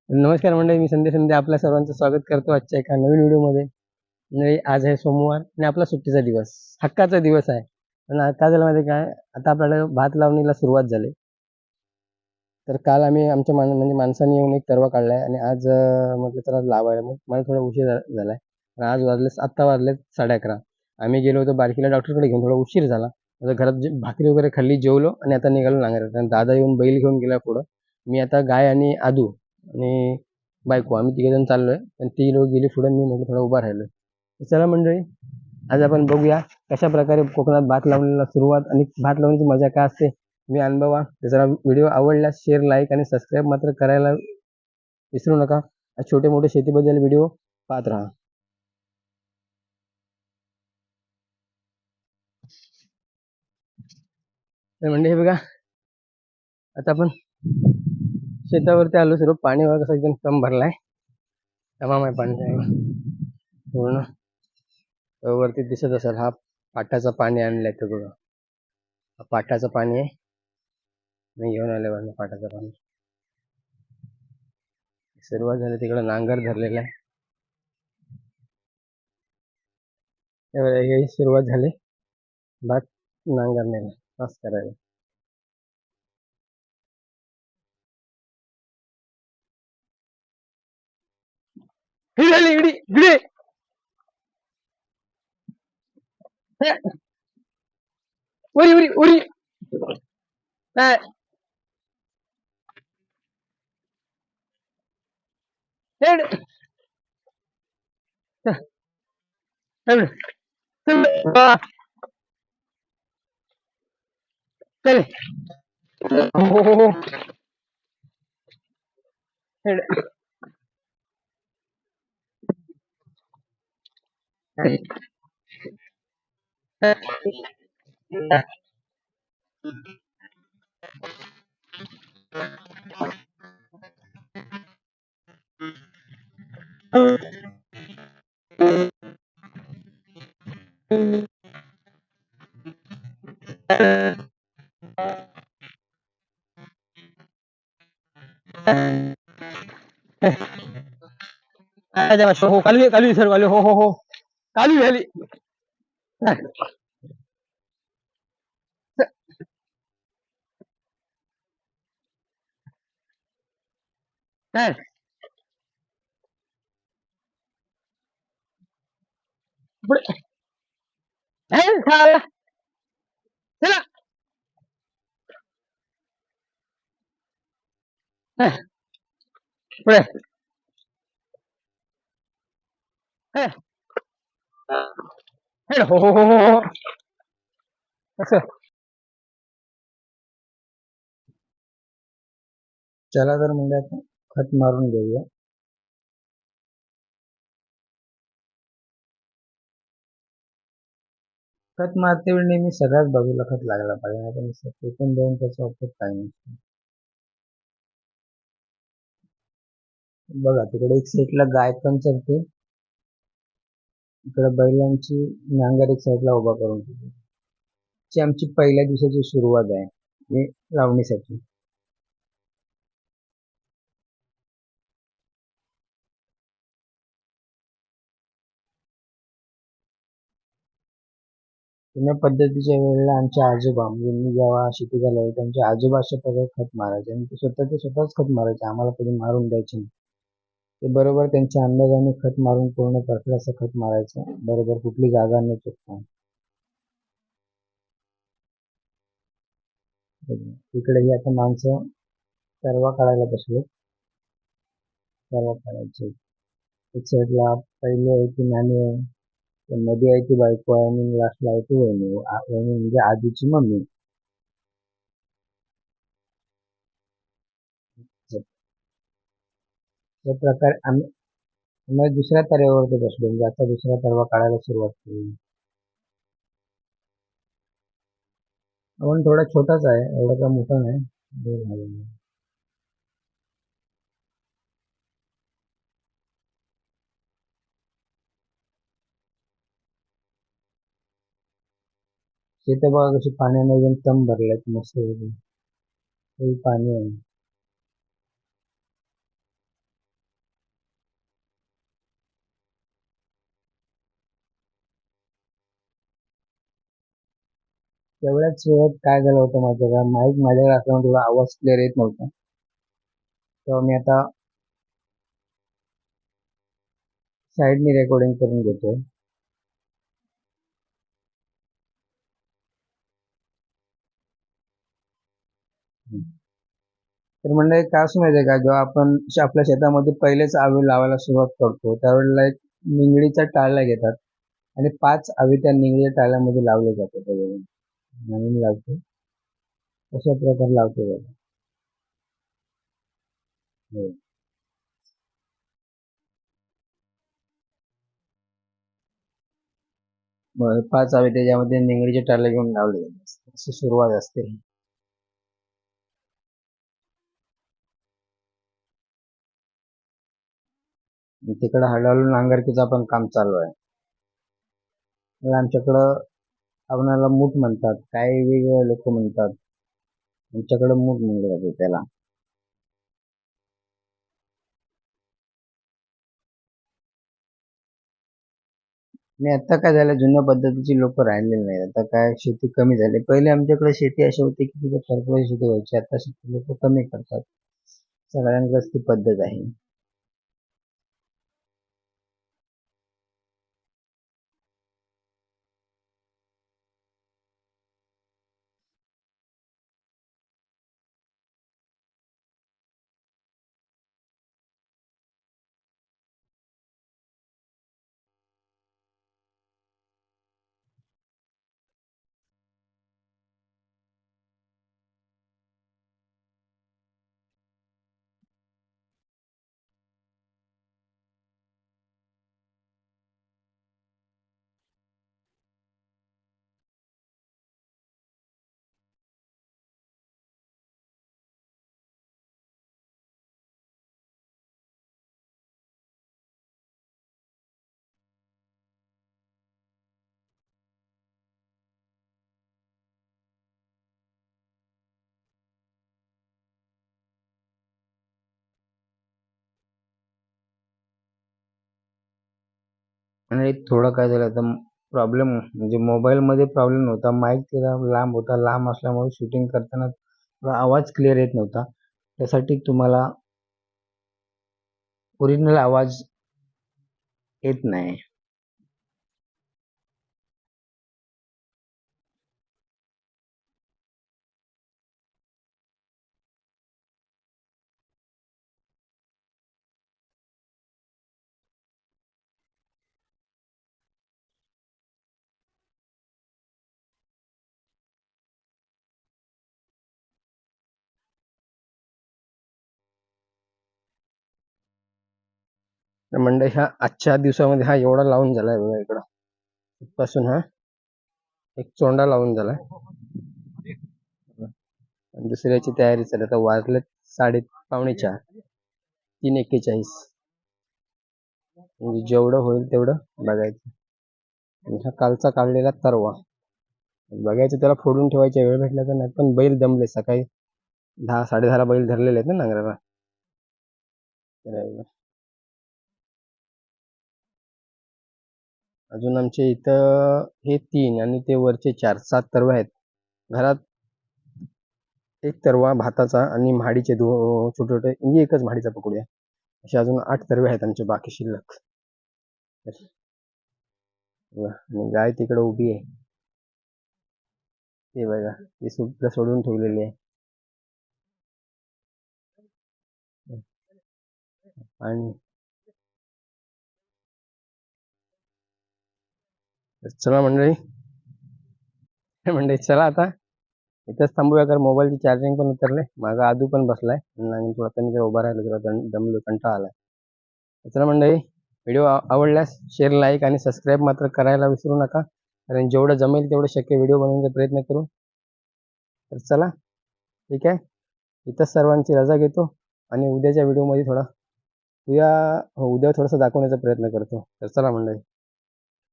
नमस्कार मंडळी, मी संदेश शिंदे आपल्या सर्वांचं स्वागत करतो आजच्या एका नवीन व्हिडिओमध्ये. म्हणजे आज आहे सोमवार आणि आपला सुट्टीचा दिवस, हक्काचा दिवस आहे. पण काय झालं माहिती काय, आता आपल्याला भात लावणीला सुरुवात झाली. तर काल आम्ही आमच्या म्हणजे माणसाने येऊन एक तरवा काढलाय आणि आज म्हटलं चला लावायला. मग मला थोडा उशीर झालाय. पण आज आत्ता वाजले 11:30. आम्ही गेलो होतो बारकीला डॉक्टरकडे घेऊन, थोडा उशीर झाला. आता घरात भाकरी वगैरे खाल्ली, जेवलो आणि आता निघालो नांगरात. आणि दादा येऊन बैल घेऊन गेला पुढं. मी आता गाय आणि आदू आणि बायको आम्ही तिघेजण चाललोय. पण ती लोक गेली पुढे, मी म्हटलं थोडा उभा राहिलोय. तर चला मंडळी, आज आपण बघूया कशा प्रकारे कोकणात भात लावणीला सुरुवात आणि भात लावण्याची मजा काय असते, मी अनुभवा. तर जरा व्हिडिओ आवडल्यास शेअर, लाईक आणि सबस्क्राईब मात्र करायला विसरू नका. छोटे मोठे शेतीबद्दल व्हिडिओ पाहत राहा. तर म्हणजे हे बघा, आता आपण शेतावरती आलो. सर्व पाणी वगैरे कसं एकदम कम भरलाय, तमाम आहे पाणी पूर्ण. वरती दिसत असेल, हा पाटाचं पाणी आणलंय. तर बघा, हा पाटाचं पाणी आहे. मी घेऊन आले बघा पाटाचं पाणी. सुरुवात झाली, तिकडे नांगर धरलेला आहे. ही सुरुवात झाली भात नांगरण्याला, पास करायला. ही झाली इडी इकडे. उरी उरी उरी काय हेड. चल चल. हो हो हो. हेड. हो, कालू कालू सर, कालू हो हो हो, कालू झाली. काय पुढे चला. पुढे हो हो हो हो. असं चला तर म्हणजे आता खत मारून घेऊया. खत मारते वेळी नेहमी सगळ्याच बाजूला खत लागला पाहिजे, आपण फेकून देऊन त्याचा उपयोग काही नसतो. बघा, तिकडे एक साईडला गाय पण चरते, इकडे बैलांची नांगर एक साईडला उभा करून ठेवली. ची आमची पहिल्या दिवसाची सुरुवात आहे हे लावणीसाठी. जुन्या पद्धतीच्या वेळेला आमचे आजोबा, म्हणजे मी जेव्हा शिटीला लागलो, त्यांचे आजोबा अशा प्रकारे खत मारायचे आणि ते स्वतःच खत मारायचे, आम्हाला कधी मारून द्यायचे नाही. ते बरोबर त्यांच्या अंदाजाने खत मारून पूर्ण परफेक्ट असं खत मारायचं, बरोबर कुठली जागा न चुकता. इकडे ही आता माणसं तरवा काढायला बसले. तरवा काढायचे, एक साईडला पहिले आहे ती नाणी आहे, मध्ये आहे ती बायको आहे आणि लास्टला आहे ती वहिनी. वहिनी म्हणजे आधीची मम्मी. या प्रकारे आम्ही दुसऱ्या तऱ्यावरती बसलो, म्हणजे आता दुसरा तरवा काढायला सुरुवात केली. पण थोडा छोटाच आहे, एवढा का मोठा नाही. शेत बघा कशी पाण्याने एकदम तम भरलेत, मस्त पाणी आहे. तेवढ्याच वेळात काय झालं होतं माहिती का, माईक माझ्याकडे असल्यामुळे थोडा आवाज क्लिअर येत नव्हता. तेव्हा मी आता साईडनी रेकॉर्डिंग करून घेतोय. तर म्हणजे काय असं माहितीये का, जेव्हा आपण आपल्या शेतामध्ये पहिलेच आवी लावायला सुरुवात करतो त्यावेळेला एक निंगडीचा टाळ्या घेतात आणि 5 आवी त्या निंगडीच्या टाळ्यामध्ये लावले जातात. त्यावेळेला नवीन लावतो अशा प्रकारे लावतो बघा. हो. 5 आवे त्याच्यामध्ये निंगडीचे टाळे घेऊन लावले जातात. अशी सुरुवात असते. तिकडं हळूहळू नांगरकीचं पण काम चालू आहे. आमच्याकडं आपणाला मूठ म्हणतात, काही वेगवेगळे लोक म्हणतात. आमच्याकडं मूठ म्हणलं जाते त्याला. आणि आता काय झालं, जुन्या पद्धतीची लोक राहिलेली नाही. आता काय शेती कमी झाली. पहिले आमच्याकडे शेती अशी होती की तिथे भरपूर शेती व्हायची. आता शेती लोक कमी करतात. सगळ्यांकडेच ती पद्धत आहे. आणि थोडं काय झालं आता, प्रॉब्लेम म्हणजे मोबाईलमध्ये प्रॉब्लेम नव्हता. माईक त्याचा लांब होता. लांब असल्यामुळे शूटिंग करताना थोडा आवाज क्लिअर येत नव्हता. त्यासाठी तुम्हाला ओरिजिनल आवाज येत नाही. तर म्हणजे ह्या आजच्या दिवसामध्ये हा एवढा लावून झालाय बघा इकडं. इथपासून हा एक चोंडा लावून झालाय. आणि दुसऱ्याची तयारी चालू. आता वाजले 3:30 3:41. म्हणजे जेवढं होईल तेवढं बघायचं. आणि हा कालचा काढलेला तरवा बघायचं, त्याला फोडून ठेवायचा वेळ भेटला तर. नाही पण बैल दमले, सकाळी 10 10:30 बैल धरलेले आहेत ना नांगराला. अजून आमच्या इथं हे 3 आणि ते वरचे 4 7 तरवे आहेत. घरात एक तरवा भाताचा आणि म्हाडीचे छोटे छोटे, म्हणजे एकच म्हाडीचा पकडूया. असे अजून 8 तरवे आहेत आमचे बाकी शिल्लक. आणि गाय तिकडे उभी आहे, ते बघा, ती सुद्धा सोडून ठेवलेली आहे. आणि चला मंडळी मंडळी चला आता इथंच थांबूया, कारण मोबाईलची चार्जिंग पण उतरले. मागा आदू पण बसलाय आणि थोडा कमी जर उभा राहिला जरा दमलो, कंटाळा आलाय. चला मंडळी, व्हिडिओ आवडल्यास शेअर, लाईक आणि सबस्क्राईब मात्र करायला विसरू नका, कारण जेवढं जमेल तेवढं शक्य व्हिडिओ बनवण्याचा प्रयत्न करू. तर चला, ठीक आहे, इथंच सर्वांची रजा घेतो आणि उद्याच्या व्हिडिओमध्ये थोडा उद्या थोडंसं दाखवण्याचा प्रयत्न करतो. तर चला मंडळी.